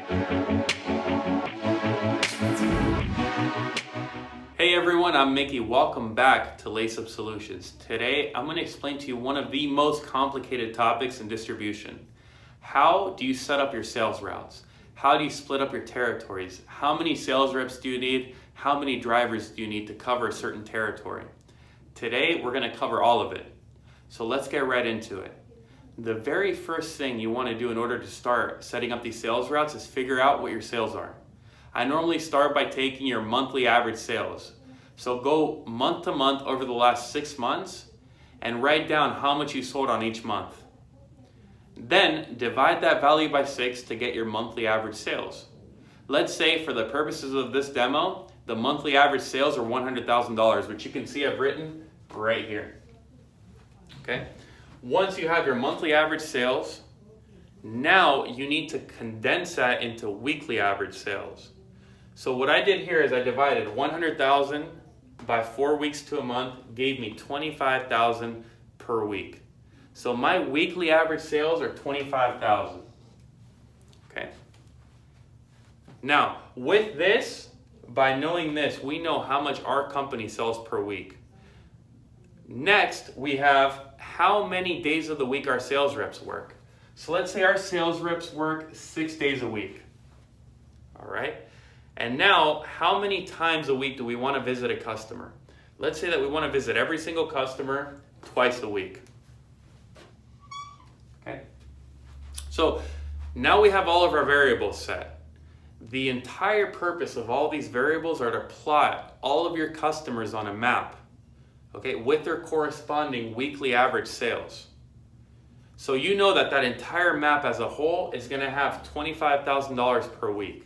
Hey everyone, I'm Mickey. Welcome back to LaceUp Solutions. Today, I'm going to explain to you one of the most complicated topics in distribution. How do you set up your sales routes? How do you split up your territories? How many sales reps do you need? How many drivers do you need to cover a certain territory? Today, we're going to cover all of it. So let's get right into it. The very first thing you want to do in order to start setting up these sales routes is figure out what your sales are. I normally start by taking your monthly average sales. So go month to month over the last 6 months and write down how much you sold on each month. Then divide that value by 6 to get your monthly average sales. Let's say for the purposes of this demo, the monthly average sales are $100,000, which you can see I've written right here. Okay? Once you have your monthly average sales, now you need to condense that into weekly average sales. So what I did here is I divided 100,000 by 4 weeks to a month, gave me 25,000 per week. So my weekly average sales are 25,000. Okay. Now, with this, by knowing this, we know how much our company sells per week. Next, we have how many days of the week our sales reps work. So let's say our sales reps work 6 days a week. All right. And now, how many times a week do we want to visit a customer? Let's say that we want to visit every single customer twice a week. Okay. So now we have all of our variables set. The entire purpose of all these variables are to plot all of your customers on a map, okay, with their corresponding weekly average sales. So you know that that entire map as a whole is going to have $25,000 per week.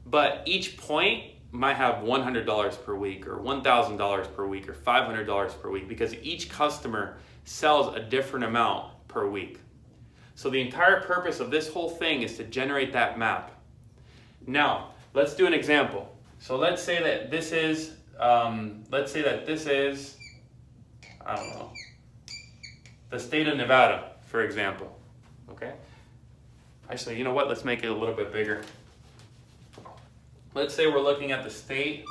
But each point might have $100 per week or $1,000 per week or $500 per week because each customer sells a different amount per week. So the entire purpose of this whole thing is to generate that map. Now, let's do an example. So let's say that this is, I don't know, the state of Nevada, for example. Okay? Actually, you know what? Let's make it a little bit bigger. Let's say we're looking at the state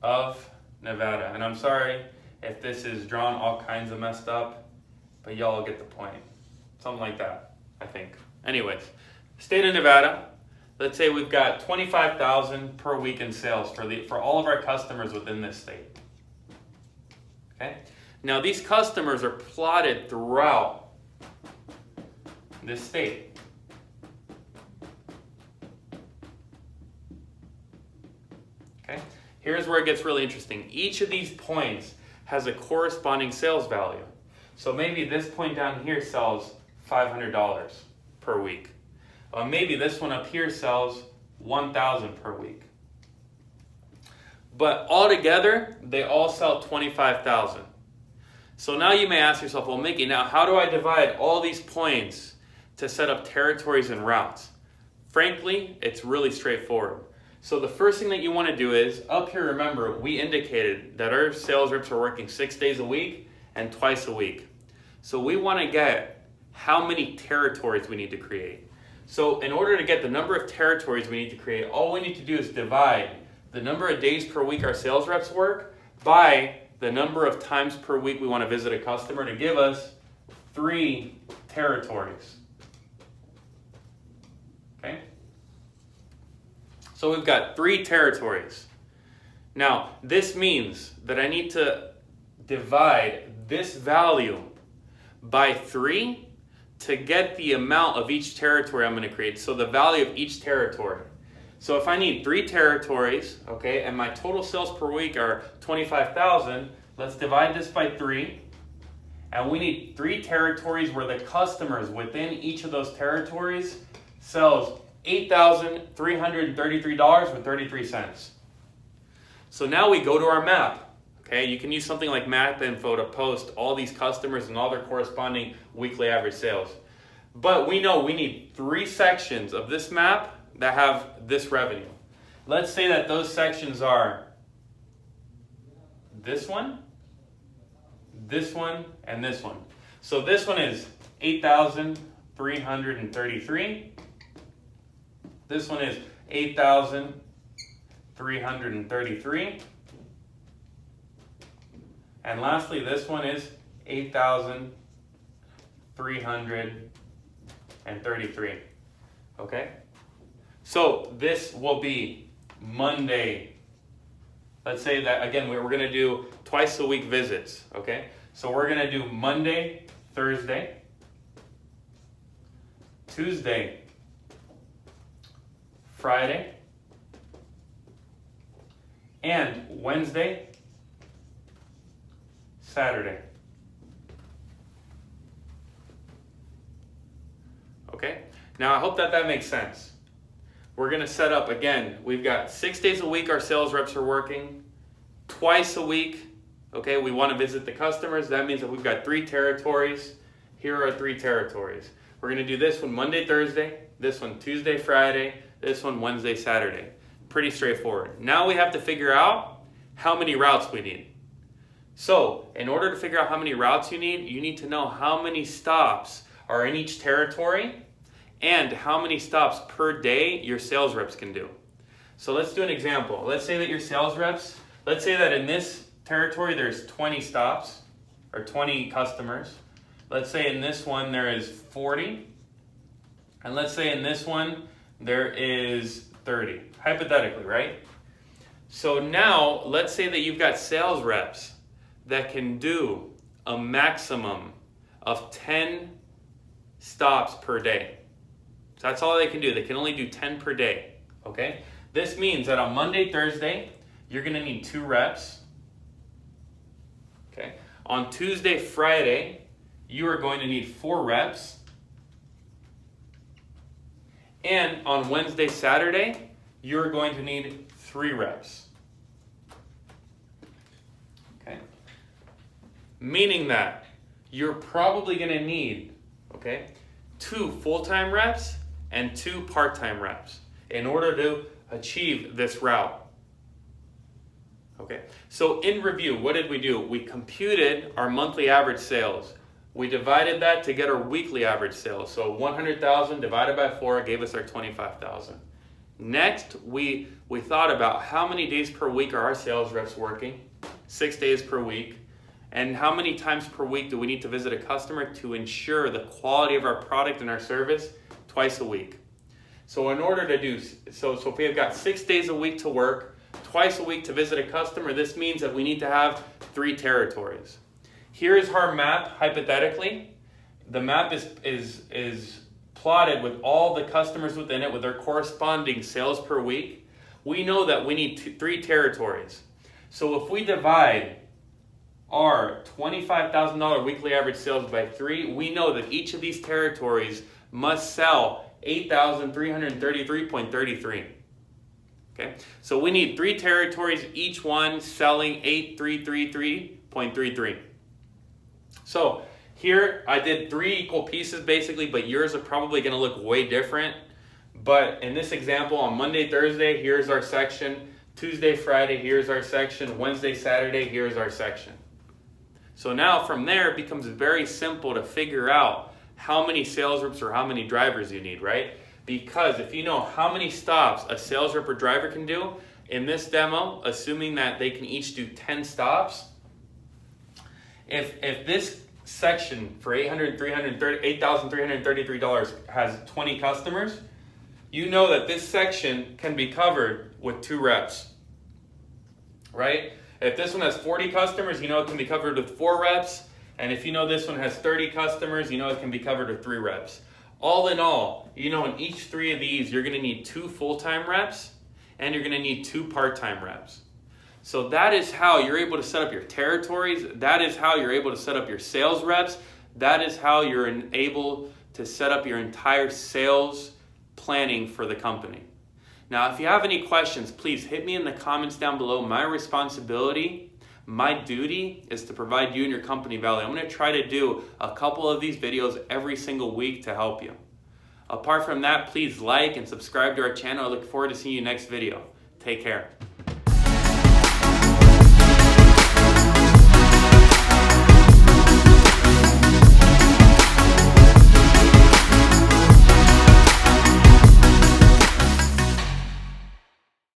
of Nevada. And I'm sorry if this is drawn all kinds of messed up, but y'all get the point. Something like that, I think. Anyways, state of Nevada. Let's say we've got 25,000 per week in sales for all of our customers within this state. Okay? Now these customers are plotted throughout this state. Okay? Here's where it gets really interesting. Each of these points has a corresponding sales value. So maybe this point down here sells $500 per week. Maybe this one up here sells $1,000 per week. But altogether, they all sell $25,000. So now you may ask yourself, well, Mickey, now how do I divide all these points to set up territories and routes? Frankly, it's really straightforward. So the first thing that you want to do is, up here, remember, we indicated that our sales reps are working 6 days a week and twice a week. So we want to get how many territories we need to create. So in order to get the number of territories we need to create, all we need to do is divide the number of days per week our sales reps work by the number of times per week we want to visit a customer to give us 3 territories. Okay? So we've got 3 territories. Now, this means that I need to divide this value by 3 to get the amount of each territory I'm going to create. So the value of each territory. So if I need 3 territories, okay, and my total sales per week are 25,000, let's divide this by 3. And we need 3 territories where the customers within each of those territories sells $8,333.33. So now we go to our map. Okay, you can use something like Map Info to post all these customers and all their corresponding weekly average sales. But we know we need 3 sections of this map that have this revenue. Let's say that those sections are this one, and this one. So this one is 8,333. This one is 8,333. And lastly, this one is 8,333. Okay? So this will be Monday. Let's say that, again, we're going to do twice a week visits. Okay? So we're going to do Monday, Thursday, Tuesday, Friday, and Wednesday, Saturday. Okay? Now I hope that makes sense. We're going to set up, again, we've got 6 days a week our sales reps are working. Twice a week, okay, we want to visit the customers. That means that we've got 3 territories. Here are 3 territories. We're going to do this one Monday, Thursday, this one Tuesday, Friday, this one Wednesday, Saturday. Pretty straightforward. Now we have to figure out how many routes we need. So, in order to figure out how many routes you need to know how many stops are in each territory and how many stops per day your sales reps can do. So let's do an example. Let's say that your sales reps, let's say that in this territory there's 20 stops or 20 customers. Let's say in this one there is 40. And let's say in this one there is 30, hypothetically, right? So now let's say that you've got sales reps that can do a maximum of 10 stops per day. So that's all they can do. They can only do 10 per day, okay? This means that on Monday, Thursday, you're gonna need 2 reps, okay? On Tuesday, Friday, you are going to need 4 reps. And on Wednesday, Saturday, you're going to need 3 reps. Okay? Meaning that you're probably going to need, okay, 2 full-time reps and 2 part-time reps in order to achieve this route. Okay? So in review, what did we do? We computed our monthly average sales. We divided that to get our weekly average sales. So 100,000 divided by 4 gave us our 25,000. Next, we thought about how many days per week are our sales reps working? 6 days per week. And how many times per week do we need to visit a customer to ensure the quality of our product and our service? Twice a week. So in order to do, so if we have got 6 days a week to work, twice a week to visit a customer, this means that we need to have 3 territories. Here is our map, hypothetically. The map is plotted with all the customers within it with their corresponding sales per week. We know that we need 3 territories. So if we divide our $25,000 weekly average sales by 3, we know that each of these territories must sell 8,333.33. Okay? So we need 3 territories, each one selling 8,333.33. So here I did 3 equal pieces basically, but yours are probably going to look way different. But in this example, on Monday, Thursday, here's our section. Tuesday, Friday, here's our section. Wednesday, Saturday, here's our section. So now from there, it becomes very simple to figure out how many sales reps or how many drivers you need, right? Because if you know how many stops a sales rep or driver can do, in this demo, assuming that they can each do 10 stops, if this section for $8,333 has 20 customers, you know that this section can be covered with 2 reps, right? If this one has 40 customers, you know it can be covered with 4 reps. And if you know this one has 30 customers, you know it can be covered with 3 reps. All in all, you know in each 3 of these, you're going to need 2 full-time reps and you're going to need 2 part-time reps. So that is how you're able to set up your territories. That is how you're able to set up your sales reps. That is how you're able to set up your entire sales planning for the company. Now, if you have any questions, please hit me in the comments down below. My responsibility, my duty is to provide you and your company value. I'm going to try to do a couple of these videos every single week to help you. Apart from that, please like and subscribe to our channel. I look forward to seeing you next video. Take care.